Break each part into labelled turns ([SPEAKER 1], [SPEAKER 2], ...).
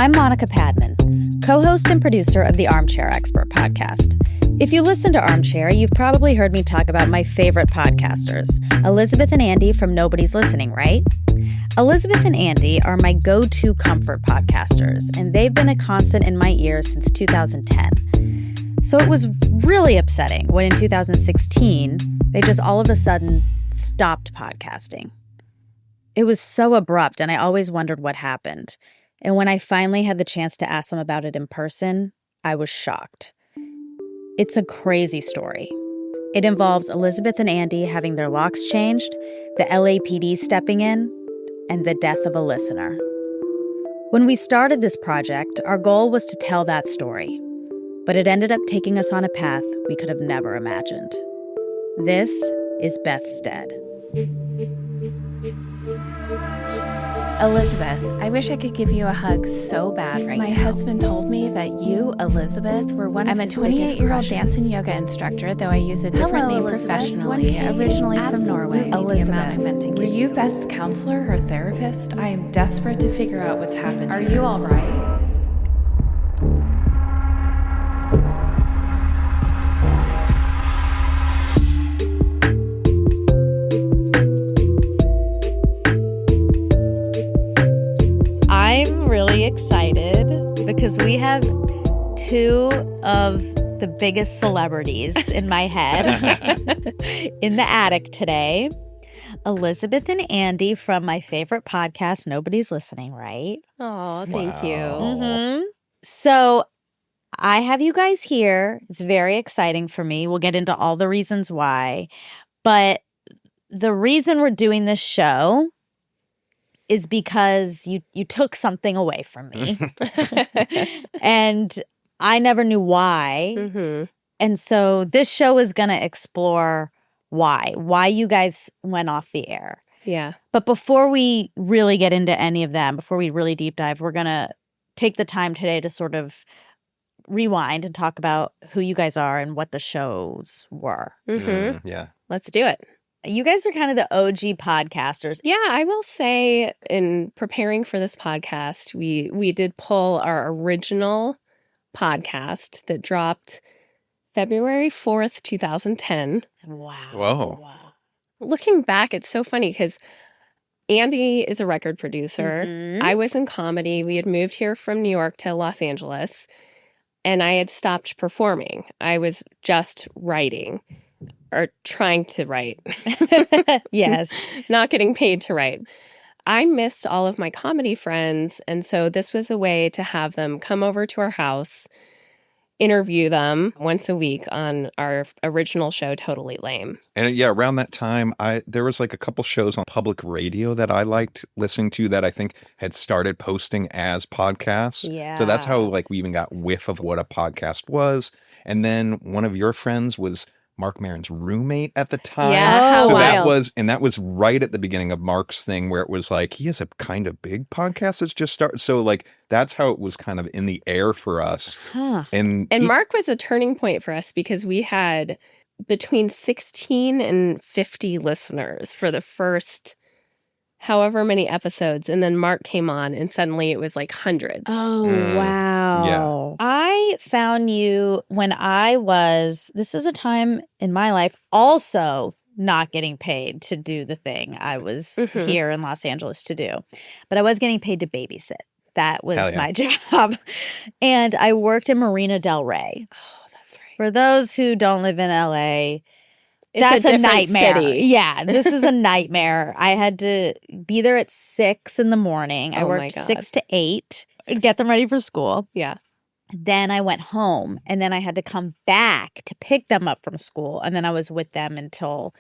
[SPEAKER 1] I'm Monica Padman, co-host and producer of the Armchair Expert podcast. If you listen to Armchair, you've probably heard me talk about my favorite podcasters, Elizabeth and Andy from Nobody's Listening, right? Elizabeth and Andy are my go-to comfort podcasters, and they've been a constant in my ears since 2010. So it was really upsetting when in 2016, they just all of a sudden stopped podcasting. It was so abrupt, and I always wondered what happened. And when I finally had the chance to ask them about it in person, I was shocked. It's a crazy story. It involves Elizabeth and Andy having their locks changed, the LAPD stepping in, and the death of a listener. When we started this project, our goal was to tell that story, but it ended up taking us on a path we could have never imagined. This is Beth's Dead.
[SPEAKER 2] Elizabeth, I wish I could give you a hug so bad right now. My husband told me that you, Elizabeth, were one of his biggest crushes. I'm a 28-year-old dance and yoga instructor, though I use a different name professionally. Originally from Norway. Elizabeth, were you Beth's counselor or therapist? I am desperate to figure out what's happened. Are you all right?
[SPEAKER 1] I'm really excited because we have two of the biggest celebrities in my head in the attic today. Elizabeth and Andy from my favorite podcast, Nobody's Listening, right?
[SPEAKER 2] Oh, thank you.
[SPEAKER 1] Mm-hmm. So I have you guys here. It's very exciting for me. We'll get into all the reasons why. But the reason we're doing this show is because you took something away from me. And I never knew why. Mm-hmm. And so this show is going to explore why you guys went off the air.
[SPEAKER 2] Yeah.
[SPEAKER 1] But before we really get into any of them, before we really deep dive, we're going to take the time today to sort of rewind and talk about who you guys are and what the shows were.
[SPEAKER 2] Mm-hmm.
[SPEAKER 3] Yeah.
[SPEAKER 2] Let's do it.
[SPEAKER 1] You guys are kind of the OG podcasters.
[SPEAKER 2] Yeah, I will say in preparing for this podcast, we did pull our original podcast that dropped February 4th, 2010.
[SPEAKER 1] Wow.
[SPEAKER 3] Whoa.
[SPEAKER 1] Wow.
[SPEAKER 2] Looking back, it's so funny because Andy is a record producer.
[SPEAKER 1] Mm-hmm.
[SPEAKER 2] I was in comedy. We had moved here from New York to Los Angeles, and I had stopped performing. I was just writing. Or trying to write.
[SPEAKER 1] Yes.
[SPEAKER 2] Not getting paid to write. I missed all of my comedy friends, and so this was a way to have them come over to our house, interview them once a week on our original show, Totally Lame.
[SPEAKER 3] And yeah, around that time, there was like a couple shows on public radio that I liked listening to that I think had started posting as podcasts.
[SPEAKER 1] Yeah.
[SPEAKER 3] So that's how like we even got whiff of what a podcast was. And then one of your friends was Mark Maron's roommate at the time.
[SPEAKER 2] Yeah,
[SPEAKER 3] so
[SPEAKER 2] wild.
[SPEAKER 3] that was right at the beginning of Mark's thing where it was like, he has a kind of big podcast that's just started. So like, that's how it was kind of in the air for us.
[SPEAKER 1] Huh.
[SPEAKER 2] And Mark was a turning point for us because we had between 16 and 50 listeners for the first however many episodes. And then Mark came on and suddenly it was like hundreds.
[SPEAKER 1] Oh, wow.
[SPEAKER 3] Yeah.
[SPEAKER 1] I found you when this is a time in my life also not getting paid to do the thing I was here in Los Angeles to do. But I was getting paid to babysit. That was my job. And I worked in Marina Del Rey.
[SPEAKER 2] Oh, that's right.
[SPEAKER 1] For those who don't live in LA,
[SPEAKER 2] That's
[SPEAKER 1] a nightmare.
[SPEAKER 2] City.
[SPEAKER 1] Yeah, this is a nightmare. I had to be there at 6 in the morning. I worked 6 to 8, get them ready for school.
[SPEAKER 2] Yeah.
[SPEAKER 1] Then I went home, and then I had to come back to pick them up from school, and then I was with them until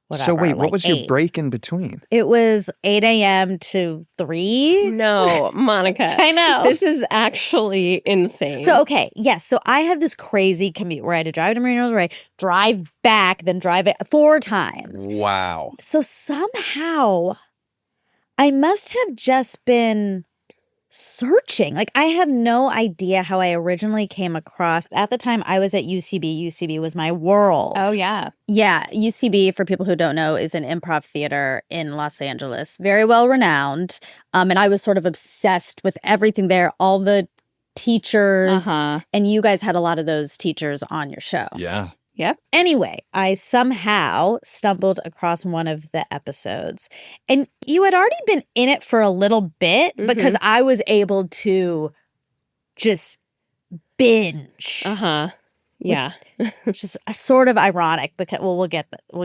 [SPEAKER 1] whatever.
[SPEAKER 3] So wait,
[SPEAKER 1] like
[SPEAKER 3] what was
[SPEAKER 1] 8.
[SPEAKER 3] your break in between?
[SPEAKER 1] It was 8 a.m. to 3.
[SPEAKER 2] No, Monica.
[SPEAKER 1] I know.
[SPEAKER 2] This is actually insane.
[SPEAKER 1] So, okay, yes. So I had this crazy commute where I had to drive to Marina Del Rey, drive back, then drive it 4 times.
[SPEAKER 3] Wow.
[SPEAKER 1] So somehow I must have just been searching. Like, I have no idea how I originally came across. At the time, I was at UCB. UCB was my world.
[SPEAKER 2] Oh, yeah.
[SPEAKER 1] Yeah. UCB, for people who don't know, is an improv theater in Los Angeles. Very well renowned. And I was sort of obsessed with everything there, all the teachers. And you guys had a lot of those teachers on your show.
[SPEAKER 3] Yeah.
[SPEAKER 2] Yep.
[SPEAKER 1] Anyway, I somehow stumbled across one of the episodes. And you had already been in it for a little bit because I was able to just binge.
[SPEAKER 2] Yeah.
[SPEAKER 1] Which is sort of ironic because, well, we'll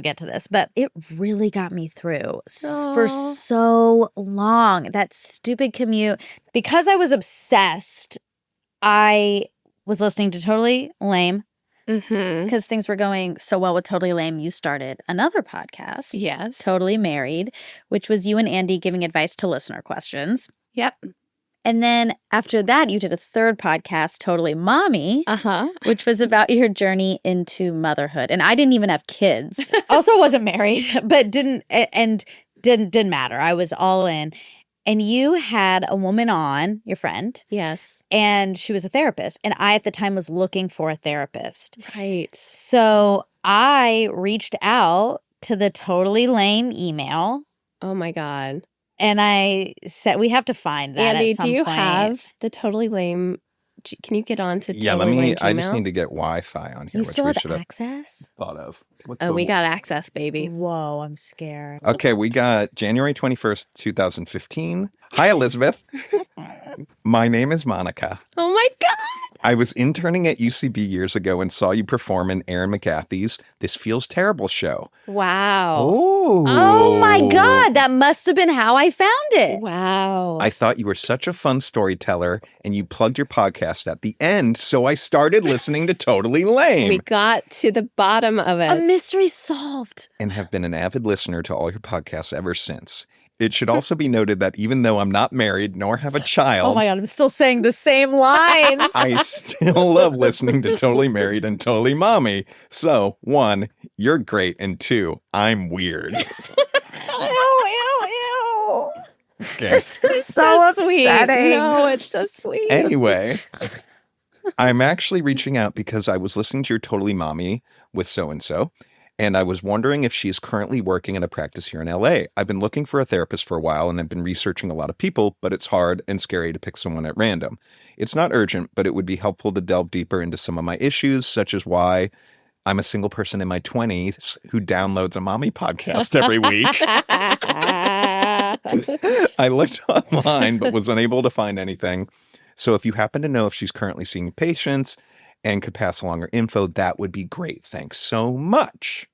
[SPEAKER 1] get to this. But it really got me through for so long. That stupid commute. Because I was obsessed, I was listening to Totally Laime. Because things were going so well with Totally Laime, you started another podcast.
[SPEAKER 2] Yes.
[SPEAKER 1] Totally Married, which was you and Andy giving advice to listener questions.
[SPEAKER 2] Yep.
[SPEAKER 1] And then after that, you did a third podcast, Totally Mommy, which was about your journey into motherhood. And I didn't even have kids. Also wasn't married, but didn't matter. I was all in. And you had a woman on, your friend.
[SPEAKER 2] Yes.
[SPEAKER 1] And she was a therapist. And I, at the time, was looking for a therapist.
[SPEAKER 2] Right.
[SPEAKER 1] So I reached out to the Totally Laime email.
[SPEAKER 2] Oh, my God.
[SPEAKER 1] And I said, we have to find that
[SPEAKER 2] Andy,
[SPEAKER 1] at some
[SPEAKER 2] do you
[SPEAKER 1] point.
[SPEAKER 2] have the Totally Laime? Can you get on to
[SPEAKER 3] Yeah,
[SPEAKER 2] Totally Laime
[SPEAKER 3] I
[SPEAKER 2] Gmail?
[SPEAKER 3] just need to get Wi-Fi on here,
[SPEAKER 1] You
[SPEAKER 3] which
[SPEAKER 1] still
[SPEAKER 3] we
[SPEAKER 1] have
[SPEAKER 3] should have
[SPEAKER 1] access?
[SPEAKER 3] thought of.
[SPEAKER 2] We got access, baby.
[SPEAKER 1] Whoa, I'm scared.
[SPEAKER 3] Okay, we got January 21st, 2015. Hi, Elizabeth. My name is Monica.
[SPEAKER 2] Oh, my God.
[SPEAKER 3] I was interning at UCB years ago and saw you perform in Aaron McGathy's This Feels Terrible show.
[SPEAKER 2] Wow.
[SPEAKER 1] Oh, my God. That must have been how I found it.
[SPEAKER 2] Wow.
[SPEAKER 3] I thought you were such a fun storyteller and you plugged your podcast at the end, so I started listening to Totally Laime.
[SPEAKER 2] We got to the bottom of it.
[SPEAKER 1] A mystery solved.
[SPEAKER 3] And have been an avid listener to all your podcasts ever since. It should also be noted that even though I'm not married nor have a child.
[SPEAKER 1] Oh my God, I'm still saying the same lines.
[SPEAKER 3] I still love listening to Totally Married and Totally Mommy. So, 1, you're great. And 2, I'm weird.
[SPEAKER 1] Ew.
[SPEAKER 3] Okay.
[SPEAKER 1] So
[SPEAKER 2] sweet.
[SPEAKER 1] upsetting.
[SPEAKER 2] No, it's so sweet.
[SPEAKER 3] Anyway, I'm actually reaching out because I was listening to your Totally Mommy with so-and-so. And I was wondering if she's currently working in a practice here in LA. I've been looking for a therapist for a while and I've been researching a lot of people, but it's hard and scary to pick someone at random. It's not urgent, but it would be helpful to delve deeper into some of my issues, such as why I'm a single person in my 20s who downloads a mommy podcast every week. I looked online, but was unable to find anything. So if you happen to know if she's currently seeing patients and could pass along her info, that would be great. Thanks so much.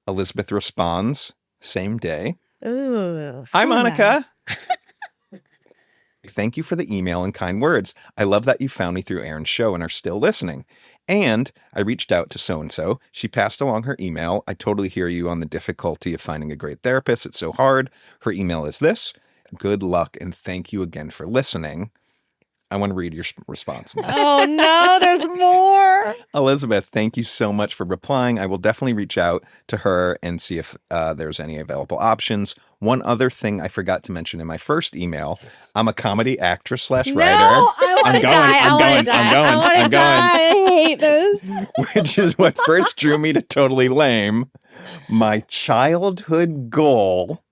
[SPEAKER 3] Elizabeth responds, same day.
[SPEAKER 1] Ooh.
[SPEAKER 3] Hi, Monica. Thank you for the email and kind words. I love that you found me through Aaron's show and are still listening. And I reached out to so-and-so. She passed along her email. I totally hear you on the difficulty of finding a great therapist. It's so hard. Her email is this. Good luck and thank you again for listening. I want to read your response now.
[SPEAKER 1] Oh, no, there's more.
[SPEAKER 3] Elizabeth, thank you so much for replying. I will definitely reach out to her and see if there's any available options. One other thing I forgot to mention in my first email, I'm a comedy actress / writer.
[SPEAKER 1] No, I want to die.
[SPEAKER 3] I'm going.
[SPEAKER 1] I hate this.
[SPEAKER 3] Which is what first drew me to Totally Laime. My childhood goal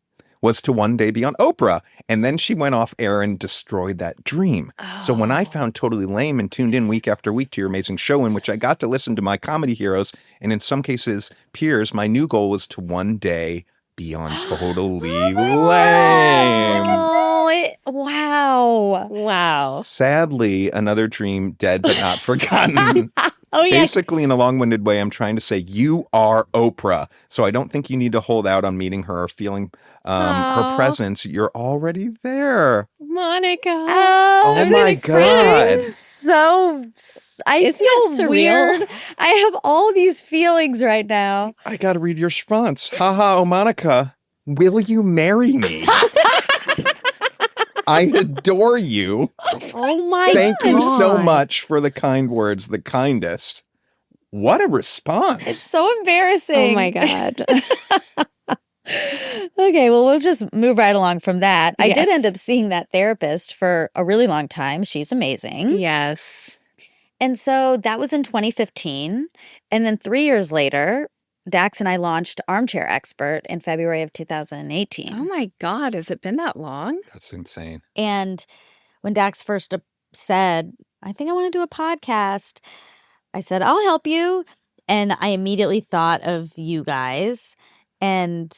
[SPEAKER 3] was to one day be on Oprah. And then she went off air and destroyed that dream. Oh. So when I found Totally Laime and tuned in week after week to your amazing show in which I got to listen to my comedy heroes and in some cases peers, my new goal was to one day be on Totally Laime.
[SPEAKER 1] Wow.
[SPEAKER 2] Wow.
[SPEAKER 3] Sadly, another dream dead but not forgotten.
[SPEAKER 1] Oh, yeah.
[SPEAKER 3] Basically, in a long-winded way, I'm trying to say you are Oprah. So I don't think you need to hold out on meeting her or feeling her presence. You're already there.
[SPEAKER 2] Monica.
[SPEAKER 1] Oh
[SPEAKER 3] my God.
[SPEAKER 1] So, I
[SPEAKER 2] Isn't it
[SPEAKER 1] feel
[SPEAKER 2] surreal?
[SPEAKER 1] weird. I have all these feelings right now.
[SPEAKER 3] I got to read your response. Haha, oh, Monica, will you marry me? I adore you.
[SPEAKER 1] Oh my God.
[SPEAKER 3] Thank you so much for the kind words, the kindest. What a response.
[SPEAKER 1] It's so embarrassing.
[SPEAKER 2] Oh my God.
[SPEAKER 1] Okay, well, we'll just move right along from that. I
[SPEAKER 4] Yes.
[SPEAKER 1] did end up seeing that therapist for a really long time. She's amazing.
[SPEAKER 4] Yes.
[SPEAKER 1] And so that was in 2015. And then 3 years later, Dax and I launched Armchair Expert in February of 2018.
[SPEAKER 4] Oh my God, has it been that long?
[SPEAKER 3] That's insane.
[SPEAKER 1] And when Dax first said, I think I want to do a podcast, I said, I'll help you. And I immediately thought of you guys and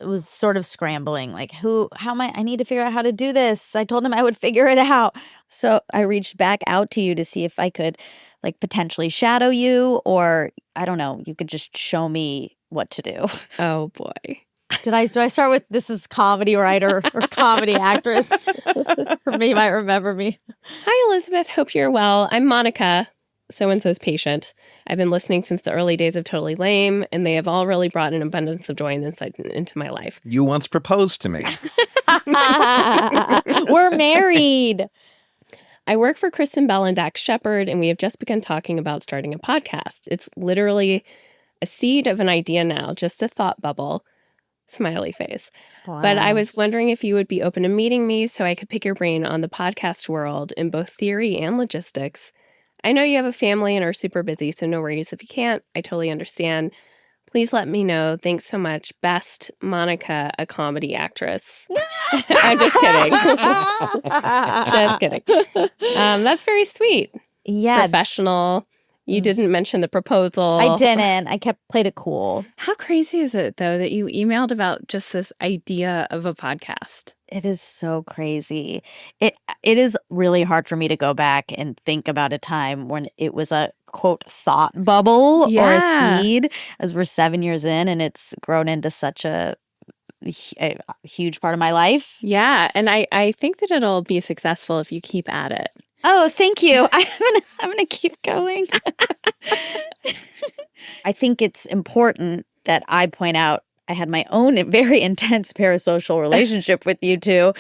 [SPEAKER 1] was sort of scrambling, like, I need to figure out how to do this. I told him I would figure it out. So I reached back out to you to see if I could like potentially shadow you, or I don't know, you could just show me what to do.
[SPEAKER 4] Oh boy.
[SPEAKER 1] Do I start with this is comedy writer or comedy actress? For me, might remember me.
[SPEAKER 4] Hi, Elizabeth. Hope you're well. I'm Monica, so-and-so's patient. I've been listening since the early days of Totally Lame, and they have all really brought an abundance of joy and insight into my life.
[SPEAKER 3] You once proposed to me.
[SPEAKER 1] We're married.
[SPEAKER 4] I work for Kristen Bell and Dax Shepard, and we have just begun talking about starting a podcast. It's literally a seed of an idea now, just a thought bubble. Smiley face.
[SPEAKER 1] Wow.
[SPEAKER 4] But I was wondering if you would be open to meeting me so I could pick your brain on the podcast world in both theory and logistics. I know you have a family and are super busy, so no worries if you can't. I totally understand. Please let me know. Thanks so much. Best, Monica, a comedy actress. I'm just kidding. Just kidding. That's very sweet.
[SPEAKER 1] Yeah.
[SPEAKER 4] Professional. You didn't mention the proposal.
[SPEAKER 1] I didn't. I played it cool.
[SPEAKER 4] How crazy is it, though, that you emailed about just this idea of a podcast?
[SPEAKER 1] It is so crazy. It is really hard for me to go back and think about a time when it was a, quote, thought bubble or a seed, as we're 7 years in and it's grown into such a huge part of my life.
[SPEAKER 4] Yeah, and I think that it'll be successful if you keep at it.
[SPEAKER 1] Oh, thank you. I'm gonna keep going. I think it's important that I point out I had my own very intense parasocial relationship with you two.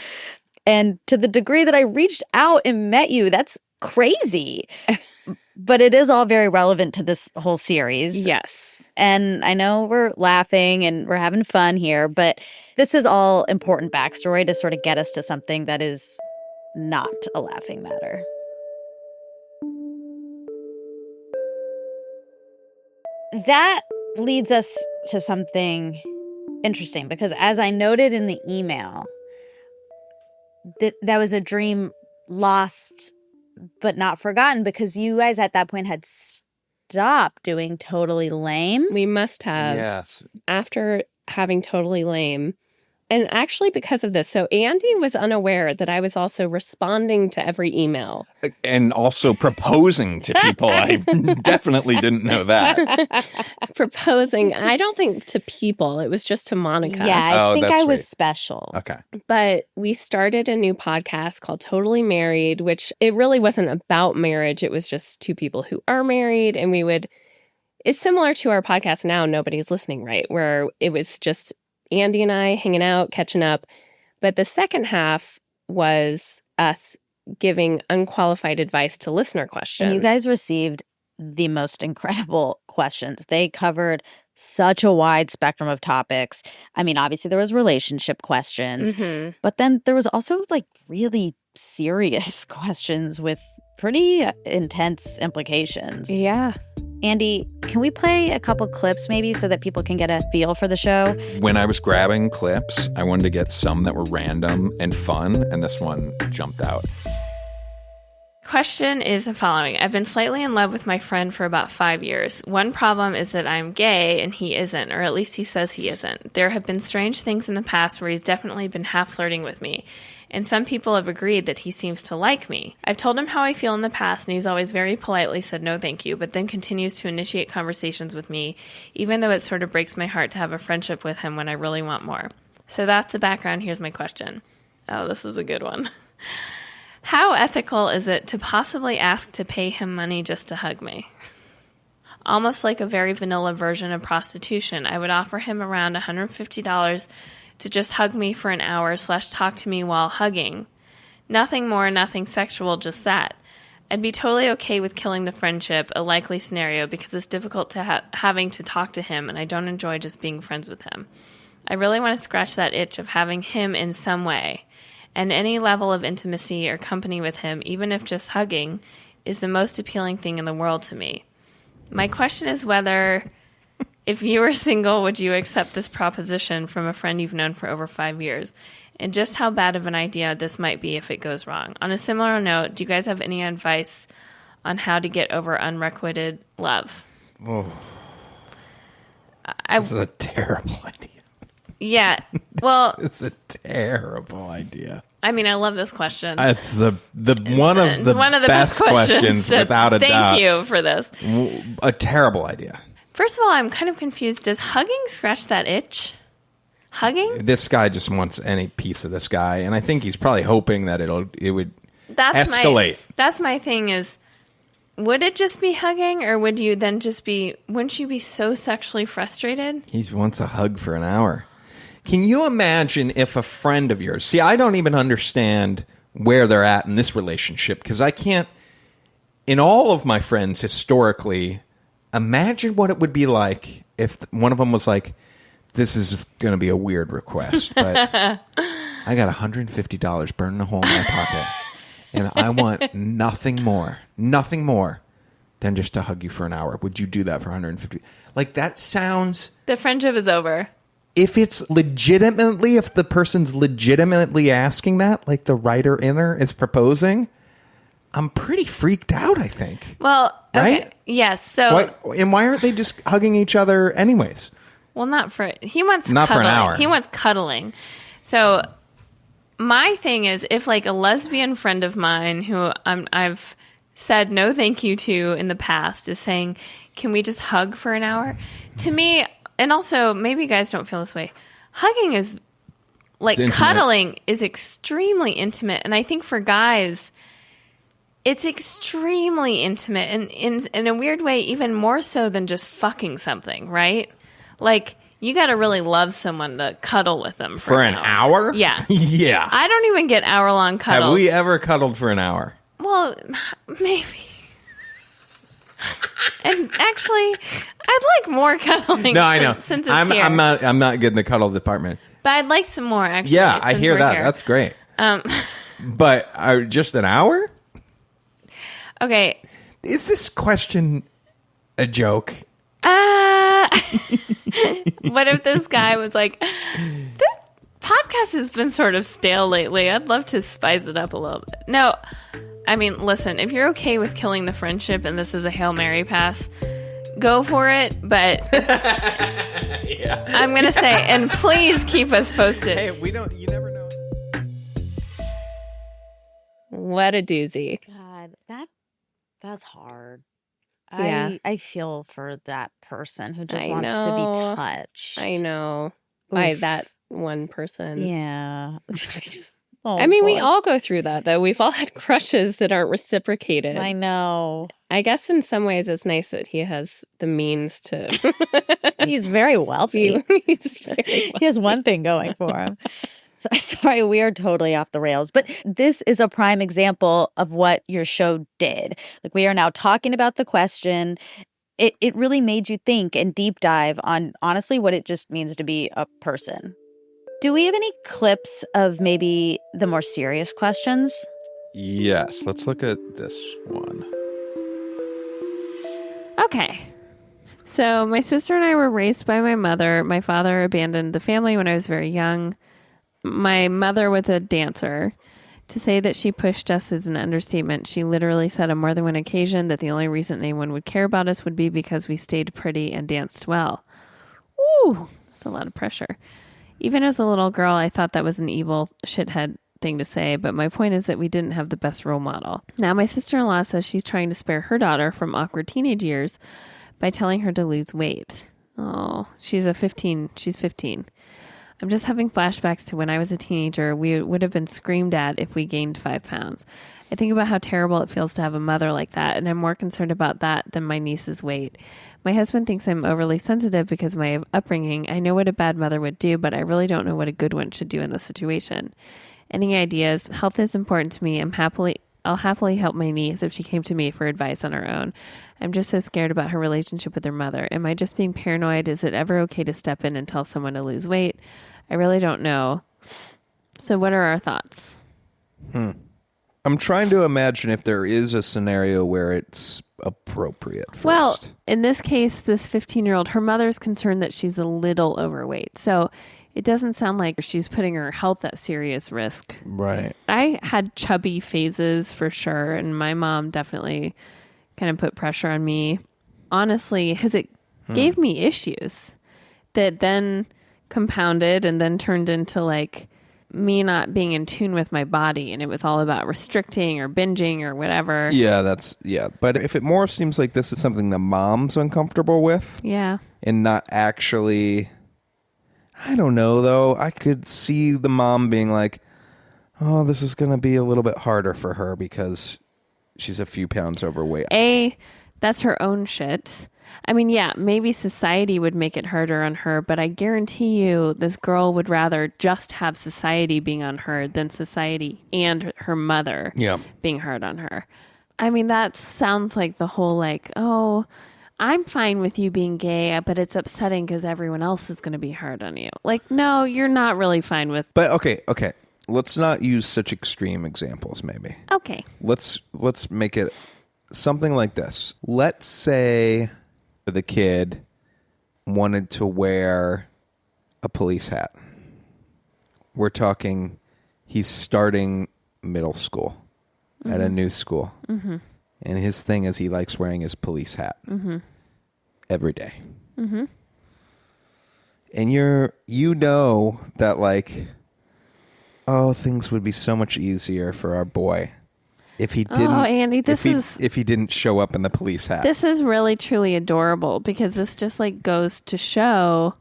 [SPEAKER 1] And to the degree that I reached out and met you, that's crazy. But it is all very relevant to this whole series.
[SPEAKER 4] Yes.
[SPEAKER 1] And I know we're laughing and we're having fun here, but this is all important backstory to sort of get us to something that is not a laughing matter. That leads us to something interesting, because as I noted in the email, that was a dream lost but not forgotten, because you guys at that point had stopped doing Totally Lame.
[SPEAKER 4] We must have.
[SPEAKER 3] Yes.
[SPEAKER 4] After having Totally Lame. And actually because of this, so Andy was unaware that I was also responding to every email.
[SPEAKER 3] And also proposing to people. I definitely didn't know that.
[SPEAKER 4] Proposing, I don't think to people. It was just to Monica.
[SPEAKER 1] Yeah, I think
[SPEAKER 3] that's
[SPEAKER 1] I was
[SPEAKER 3] sweet.
[SPEAKER 1] special.
[SPEAKER 3] Okay.
[SPEAKER 4] But we started a new podcast called Totally Married, which it really wasn't about marriage. It was just two people who are married. And it's similar to our podcast now, Nobody's Listening, right? Where it was just Andy and I hanging out, catching up. But the second half was us giving unqualified advice to listener questions.
[SPEAKER 1] And you guys received the most incredible questions. They covered such a wide spectrum of topics. I mean, obviously there was relationship questions, but then there was also like really serious questions with pretty intense implications.
[SPEAKER 4] Yeah.
[SPEAKER 1] Andy, can we play a couple clips maybe so that people can get a feel for the show?
[SPEAKER 3] When I was grabbing clips, I wanted to get some that were random and fun, and this one jumped out.
[SPEAKER 5] Question is the following. I've been slightly in love with my friend for about 5 years. One problem is that I'm gay and he isn't, or at least he says he isn't. There have been strange things in the past where he's definitely been half flirting with me, and some people have agreed that he seems to like me. I've told him how I feel in the past, and he's always very politely said no thank you, but then continues to initiate conversations with me, even though it sort of breaks my heart to have a friendship with him when I really want more. So that's the background. Here's my question. Oh, this is a good one. How ethical is it to possibly ask to pay him money just to hug me? Almost like a very vanilla version of prostitution, I would offer him around $150 to just hug me for an hour / talk to me while hugging. Nothing more, nothing sexual, just that. I'd be totally okay with killing the friendship, a likely scenario, because it's difficult to having to talk to him, and I don't enjoy just being friends with him. I really want to scratch that itch of having him in some way. And any level of intimacy or company with him, even if just hugging, is the most appealing thing in the world to me. My question is whether, if you were single, would you accept this proposition from a friend you've known for over 5 years? And just how bad of an idea this might be if it goes wrong. On a similar note, do you guys have any advice on how to get over unrequited love?
[SPEAKER 6] Oh, this is a terrible idea.
[SPEAKER 5] Yeah, well,
[SPEAKER 6] It's a terrible idea.
[SPEAKER 5] I mean, I love this question.
[SPEAKER 6] It's one of the best questions
[SPEAKER 5] so
[SPEAKER 6] without a doubt.
[SPEAKER 5] Thank you for this.
[SPEAKER 6] A terrible idea.
[SPEAKER 5] First of all, I'm kind of confused. Does hugging scratch that itch? Hugging?
[SPEAKER 6] This guy just wants any piece of this guy, and I think he's probably hoping that it would escalate.
[SPEAKER 5] That's my thing is, would it just be hugging, or would you then just be, wouldn't you be so sexually frustrated?
[SPEAKER 6] He wants a hug for an hour. Can you imagine if a friend of yours, see, I don't even understand where they're at in this relationship, because I can't, in all of my friends historically, imagine what it would be like if one of them was like, this is going to be a weird request, but I got $150 burning a hole in my pocket, and I want nothing more than just to hug you for an hour. Would you do that for $150? Like, that sounds...
[SPEAKER 5] The friendship is over.
[SPEAKER 6] If the person's legitimately asking that, like the writer inner is proposing, I'm pretty freaked out, I think.
[SPEAKER 5] Well, okay.
[SPEAKER 6] Right?
[SPEAKER 5] Yes. So,
[SPEAKER 6] why aren't they just hugging each other anyways?
[SPEAKER 5] well, he wants
[SPEAKER 6] Not
[SPEAKER 5] cuddling.
[SPEAKER 6] for an hour.
[SPEAKER 5] He wants cuddling. So my thing is, if like a lesbian friend of mine who I've said no thank you to in the past is saying, can we just hug for an hour? To me, and also maybe you guys don't feel this way, hugging is like cuddling is extremely intimate. And I think for guys, it's extremely intimate and in a weird way, even more so than just fucking something, right? Like, you got to really love someone to cuddle with them
[SPEAKER 6] for an hour?
[SPEAKER 5] Yeah.
[SPEAKER 6] Yeah.
[SPEAKER 5] I don't even get hour-long cuddles.
[SPEAKER 6] Have we ever cuddled for an hour?
[SPEAKER 5] Well, maybe. And actually, I'd like more cuddling.
[SPEAKER 6] No, I know.
[SPEAKER 5] Since it's here.
[SPEAKER 6] I'm not good in the cuddle department.
[SPEAKER 5] But I'd like some more, actually.
[SPEAKER 6] Yeah, I hear that.
[SPEAKER 5] Here.
[SPEAKER 6] That's great. But just an hour?
[SPEAKER 5] Okay.
[SPEAKER 6] Is this question a joke?
[SPEAKER 5] What if this guy was like, this podcast has been sort of stale lately. I'd love to spice it up a little bit. No, I mean, listen, if you're okay with killing the friendship and this is a Hail Mary pass, go for it. But yeah. I'm going to say, and please keep us posted.
[SPEAKER 6] Hey, you never know.
[SPEAKER 4] What a doozy.
[SPEAKER 1] God, that's hard.
[SPEAKER 4] Yeah.
[SPEAKER 1] I feel for that person who just
[SPEAKER 4] I
[SPEAKER 1] wants to be
[SPEAKER 4] know.
[SPEAKER 1] touched.
[SPEAKER 4] I know. By
[SPEAKER 1] Oof.
[SPEAKER 4] that one person.
[SPEAKER 1] Yeah. Oh,
[SPEAKER 4] I mean, we
[SPEAKER 1] boy.
[SPEAKER 4] all go through that, though. We've all had crushes that aren't reciprocated.
[SPEAKER 1] I know.
[SPEAKER 4] I guess in some ways it's nice that he has the means to.
[SPEAKER 1] He's very wealthy.
[SPEAKER 4] He's very
[SPEAKER 1] He has one thing going for him. So, sorry, we are totally off the rails, but this is a prime example of what your show did. Like, we are now talking about the question. It really made you think and deep dive on, honestly, what it just means to be a person. Do we have any clips of maybe the more serious questions?
[SPEAKER 3] Yes, let's look at this one.
[SPEAKER 5] Okay. So my sister and I were raised by my mother. My father abandoned the family when I was very young. My mother was a dancer. To say that she pushed us is an understatement. She literally said on more than one occasion that the only reason anyone would care about us would be because we stayed pretty and danced well. Ooh, that's a lot of pressure. Even as a little girl, I thought that was an evil shithead thing to say, but my point is that we didn't have the best role model. Now, my sister-in-law says she's trying to spare her daughter from awkward teenage years by telling her to lose weight. Oh, she's 15. I'm just having flashbacks to when I was a teenager. We would have been screamed at if we gained 5 pounds. I think about how terrible it feels to have a mother like that, and I'm more concerned about that than my niece's weight. My husband thinks I'm overly sensitive because of my upbringing. I know what a bad mother would do, but I really don't know what a good one should do in this situation. Any ideas? Health is important to me. I'm happily I'll happily help my niece if she came to me for advice on her own. I'm just so scared about her relationship with her mother. Am I just being paranoid? Is it ever okay to step in and tell someone to lose weight? I really don't know. So what are our thoughts?
[SPEAKER 6] I'm trying to imagine if there is a scenario where it's appropriate first.
[SPEAKER 5] Well, in this case, this 15-year-old, her mother's concerned that she's a little overweight. So it doesn't sound like she's putting her health at serious risk.
[SPEAKER 6] Right.
[SPEAKER 5] I had chubby phases for sure, and my mom definitely kind of put pressure on me. Honestly, because it gave me issues that then compounded and then turned into like me not being in tune with my body, and it was all about restricting or binging or whatever.
[SPEAKER 6] Yeah, but if it more seems like this is something the mom's uncomfortable with,
[SPEAKER 5] Yeah.
[SPEAKER 6] and not actually, I don't know though. I could see the mom being like, "Oh, this is going to be a little bit harder for her because she's a few pounds overweight."
[SPEAKER 5] That's her own shit. I mean, yeah, maybe society would make it harder on her, but I guarantee you this girl would rather just have society being on her than society and her mother being hard on her. I mean, that sounds like the whole like, oh, I'm fine with you being gay, but it's upsetting because everyone else is going to be hard on you. Like, no, you're not really fine with...
[SPEAKER 6] But okay. Let's not use such extreme examples, maybe.
[SPEAKER 5] Okay.
[SPEAKER 6] Let's make it something like this. Let's say the kid wanted to wear a police hat. We're talking he's starting middle school at a new school. Mm-hmm. And his thing is he likes wearing his police hat every day. Mm-hmm. And you know that like, oh, things would be so much easier for our boy if he didn't. Oh,
[SPEAKER 5] Andy,
[SPEAKER 6] if he didn't show up in the police hat.
[SPEAKER 5] This is really truly adorable because this just like goes to show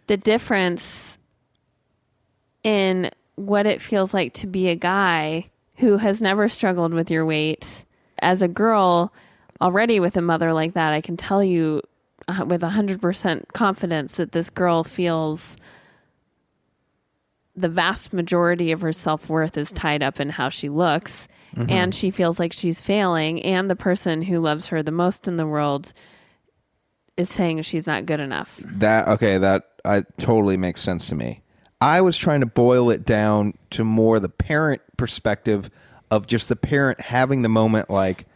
[SPEAKER 5] the difference in what it feels like to be a guy who has never struggled with your weight. As a girl, already with a mother like that, I can tell you with 100% confidence that this girl feels the vast majority of her self-worth is tied up in how she looks, and she feels like she's failing, and the person who loves her the most in the world is saying she's not good enough.
[SPEAKER 6] That totally makes sense to me. I was trying to boil it down to more the parent perspective of just the parent having the moment like,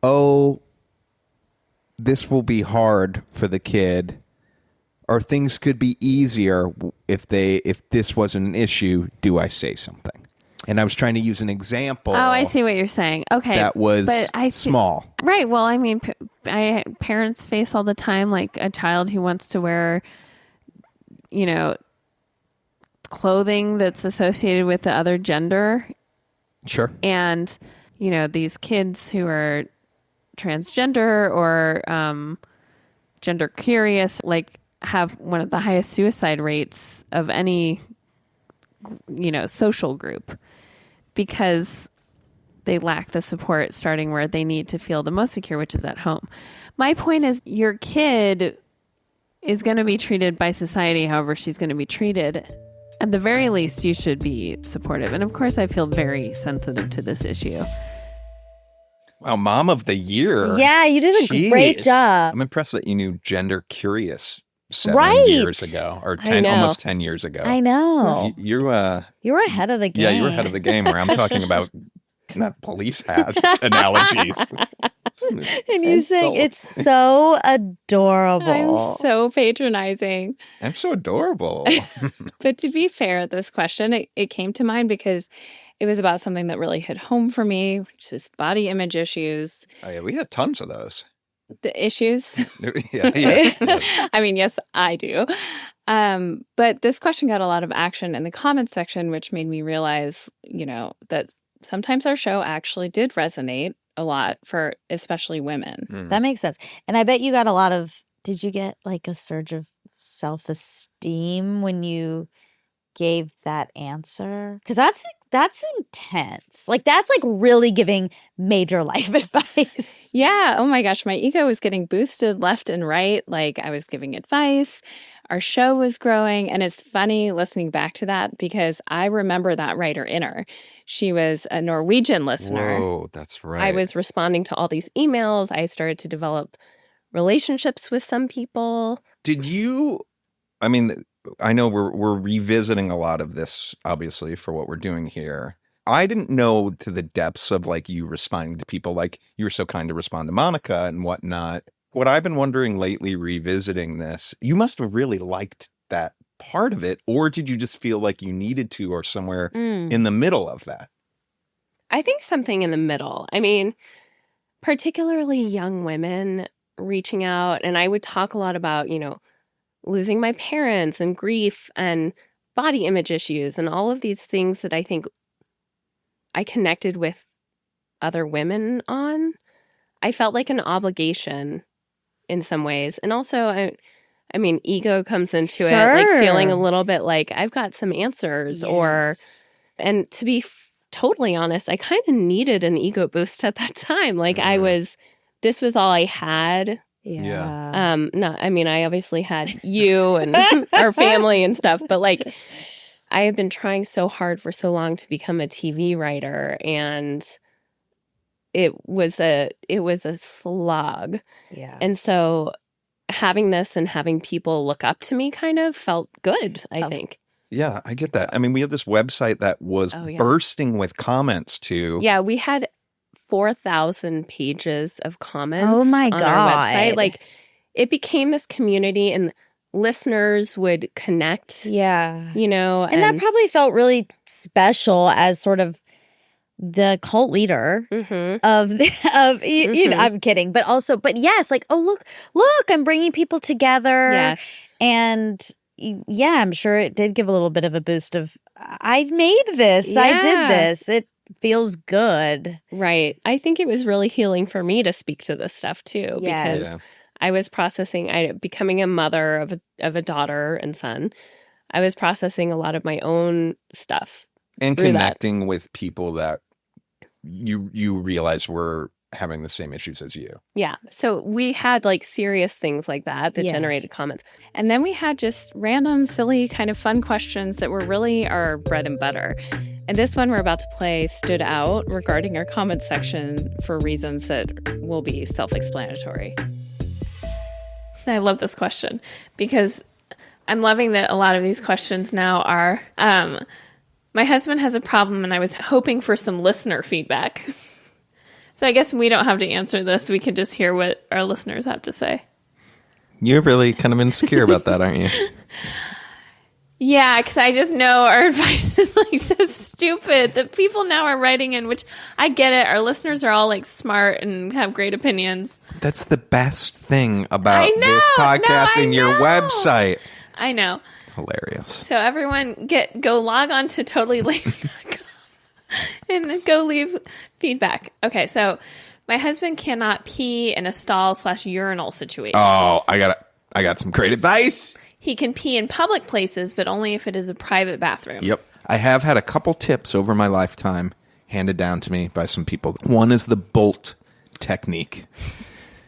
[SPEAKER 6] oh, this will be hard for the kid, or things could be easier if this wasn't an issue. Do I say something? And I was trying to use an example.
[SPEAKER 5] Oh, I see what you're saying. Okay,
[SPEAKER 6] that was small,
[SPEAKER 5] right? Well, I mean, parents face all the time like a child who wants to wear, clothing that's associated with the other gender.
[SPEAKER 6] Sure.
[SPEAKER 5] And these kids who are transgender or gender curious, like, have one of the highest suicide rates of any, social group because they lack the support starting where they need to feel the most secure, which is at home. My point is your kid is going to be treated by society however she's going to be treated. At the very least, you should be supportive. And of course, I feel very sensitive to this issue.
[SPEAKER 3] Wow, Mom of the Year.
[SPEAKER 1] Yeah, you did a great job.
[SPEAKER 3] I'm impressed that you knew gender curious 7 years ago, or almost 10 years ago.
[SPEAKER 1] I know.
[SPEAKER 3] You were
[SPEAKER 1] ahead of the game.
[SPEAKER 3] Yeah, you were ahead of the game where I'm talking about not police hat analogies.
[SPEAKER 1] And you saying it's so adorable.
[SPEAKER 4] I'm so patronizing.
[SPEAKER 3] I'm so adorable.
[SPEAKER 4] But to be fair, this question, it came to mind because it was about something that really hit home for me, which is body image issues.
[SPEAKER 3] Oh, yeah, we had tons of those.
[SPEAKER 4] The issues?
[SPEAKER 3] Yes.
[SPEAKER 4] I mean, yes, I do. But this question got a lot of action in the comments section, which made me realize, that sometimes our show actually did resonate a lot for especially women.
[SPEAKER 1] That makes sense. And I bet you got a lot of, did you get like a surge of self-esteem when you gave that answer? Because that's intense. Like, that's like really giving major life advice.
[SPEAKER 2] Yeah. Oh my gosh. My ego was getting boosted left and right. Like, I was giving advice. Our show was growing. And it's funny listening back to that because I remember that writer in her. She was a Norwegian listener.
[SPEAKER 3] Whoa, that's right.
[SPEAKER 4] I was responding to all these emails. I started to develop relationships with some people.
[SPEAKER 3] Did you, I mean, I know we're revisiting a lot of this, obviously, for what we're doing here. I didn't know to the depths of like you responding to people, like you were so kind to respond to Monica and whatnot. What I've been wondering lately, revisiting this, you must have really liked that part of it, or did you just feel like you needed to, or somewhere in the middle of that?
[SPEAKER 4] I think something in the middle. I mean, particularly young women reaching out, and I would talk a lot about, losing my parents and grief and body image issues and all of these things that I think I connected with other women on. I felt like an obligation in some ways. And also, I mean, ego comes into it, like feeling a little bit like I've got some answers and to be totally honest, I kind of needed an ego boost at that time. Like this was all I had.
[SPEAKER 1] Yeah.
[SPEAKER 4] I obviously had you and our family and stuff, but like I have been trying so hard for so long to become a TV writer, and it was a slog.
[SPEAKER 1] Yeah.
[SPEAKER 4] And so having this and having people look up to me kind of felt good, I think.
[SPEAKER 3] Yeah, I get that. I mean, we had this website that was bursting with comments too.
[SPEAKER 4] Yeah, we had 4,000 pages of comments
[SPEAKER 1] on our
[SPEAKER 4] website. Like, it became this community, and listeners would connect.
[SPEAKER 1] Yeah.
[SPEAKER 4] And
[SPEAKER 1] that probably felt really special as sort of the cult leader of I'm kidding, but yes, like, oh, look, I'm bringing people together.
[SPEAKER 4] Yes.
[SPEAKER 1] And yeah, I'm sure it did give a little bit of a boost of, I made this, I did this. It feels good.
[SPEAKER 4] Right. I think it was really healing for me to speak to this stuff too, because I was processing, becoming a mother of a daughter and son. I was processing a lot of my own stuff.
[SPEAKER 3] And connecting with people that you realize were having the same issues as you.
[SPEAKER 4] Yeah. So we had like serious things like that generated comments.
[SPEAKER 2] And then we had just random, silly, kind of fun questions that were really our bread and butter. And this one we're about to play stood out regarding our comment section for reasons that will be self-explanatory.
[SPEAKER 5] I love this question because I'm loving that a lot of these questions now are, my husband has a problem and I was hoping for some listener feedback. So I guess we don't have to answer this. We can just hear what our listeners have to say.
[SPEAKER 6] You're really kind of insecure about that, aren't you?
[SPEAKER 5] Yeah, because I just know our advice is like so stupid that people now are writing in, which I get it. Our listeners are all like smart and have great opinions.
[SPEAKER 6] That's the best thing about this podcast and your website.
[SPEAKER 5] I know.
[SPEAKER 6] Hilarious.
[SPEAKER 5] So everyone go log on to totallylaime.com and go leave feedback. Okay, so my husband cannot pee in a stall/urinal situation.
[SPEAKER 6] Oh, I got some great advice.
[SPEAKER 5] He can pee in public places, but only if it is a private bathroom.
[SPEAKER 6] Yep. I have had a couple tips over my lifetime handed down to me by some people. One is the bolt technique.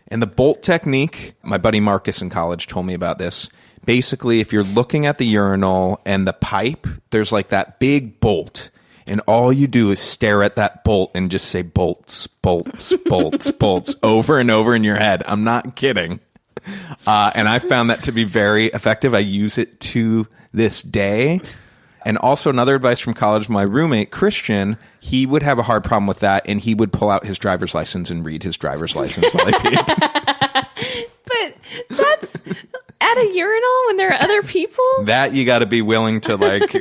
[SPEAKER 6] And the bolt technique, my buddy Marcus in college told me about this. Basically, if you're looking at the urinal and the pipe, there's like that big bolt. And all you do is stare at that bolt and just say bolts, bolts, bolts, bolts over and over in your head. I'm not kidding. And I found that to be very effective. I use it to this day. And also another advice from college, my roommate, Christian, he would have a hard problem with that. And he would pull out his driver's license and read his driver's license while he peed.
[SPEAKER 5] But that's at a urinal when there are other people?
[SPEAKER 6] That you got to be willing to like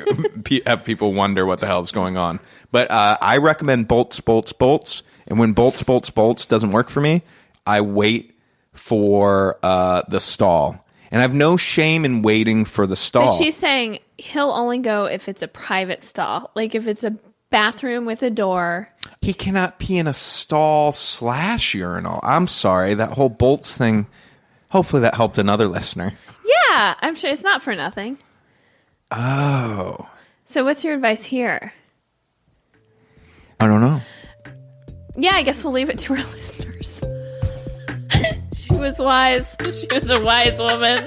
[SPEAKER 6] have people wonder what the hell is going on. But I recommend bolts, bolts, bolts. And when bolts, bolts, bolts doesn't work for me, I wait for the stall. And I have no shame in waiting for the stall.
[SPEAKER 5] But she's saying he'll only go if it's a private stall. Like if it's a bathroom with a door.
[SPEAKER 6] He cannot pee in a stall/urinal. I'm sorry. That whole bolts thing, hopefully that helped another listener.
[SPEAKER 5] Yeah, I'm sure it's not for nothing.
[SPEAKER 6] Oh.
[SPEAKER 5] So what's your advice here?
[SPEAKER 6] I don't know.
[SPEAKER 5] Yeah, I guess we'll leave it to our listeners. She was wise. She was a wise woman.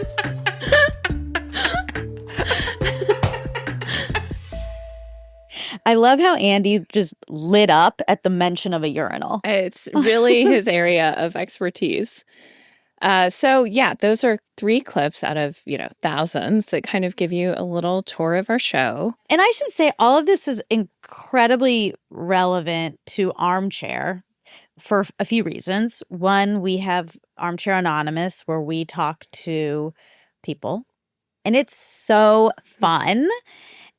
[SPEAKER 1] I love how Andy just lit up at the mention of a urinal.
[SPEAKER 4] It's really his area of expertise. So yeah, those are 3 clips out of, thousands that kind of give you a little tour of our show.
[SPEAKER 1] And I should say all of this is incredibly relevant to Armchair for a few reasons. One, we have Armchair Anonymous where we talk to people, and it's so fun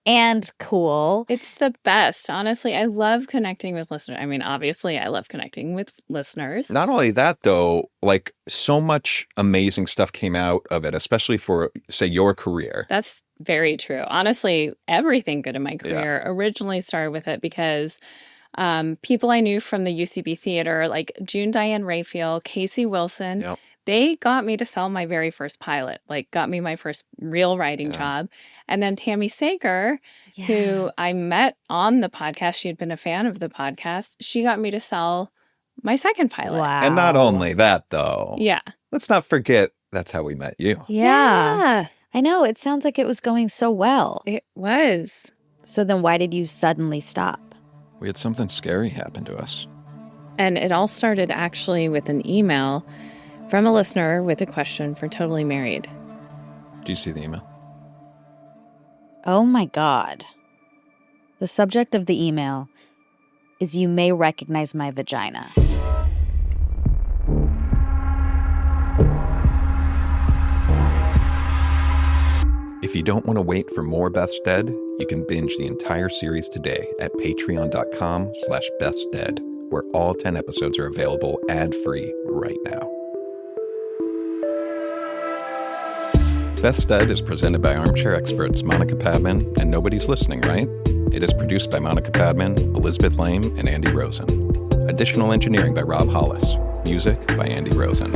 [SPEAKER 1] and cool.
[SPEAKER 4] It's the best. Honestly, I love connecting with listeners. I mean, obviously, I love connecting with listeners.
[SPEAKER 3] Not only that, though, like so much amazing stuff came out of it, especially for, say, your career.
[SPEAKER 4] That's very true. Honestly, everything good in my career originally started with it because people I knew from the UCB theater, like June Diane Raphael, Casey Wilson, they got me to sell my very first pilot, like got me my first real writing job. And then Tammy Sager, who I met on the podcast, she had been a fan of the podcast. She got me to sell my second pilot.
[SPEAKER 1] Wow.
[SPEAKER 3] And not only that, though.
[SPEAKER 4] Yeah.
[SPEAKER 3] Let's not forget that's how we met you.
[SPEAKER 1] Yeah. I know. It sounds like it was going so well.
[SPEAKER 4] It was.
[SPEAKER 1] So then why did you suddenly stop?
[SPEAKER 6] We had something scary happen to us.
[SPEAKER 4] And it all started actually with an email from a listener with a question for Totally Married.
[SPEAKER 6] Do you see the email?
[SPEAKER 1] Oh my God. The subject of the email is "You may recognize my vagina."
[SPEAKER 3] If you don't want to wait for more Beth's Dead, you can binge the entire series today at patreon.com/Beth'sDead, where all 10 episodes are available ad-free right now. Beth's Dead is presented by Armchair experts Monica Padman and Nobody's Listening, Right? It is produced by Monica Padman, Elizabeth Laime, and Andy Rosen. Additional engineering by Rob Hollis. Music by Andy Rosen.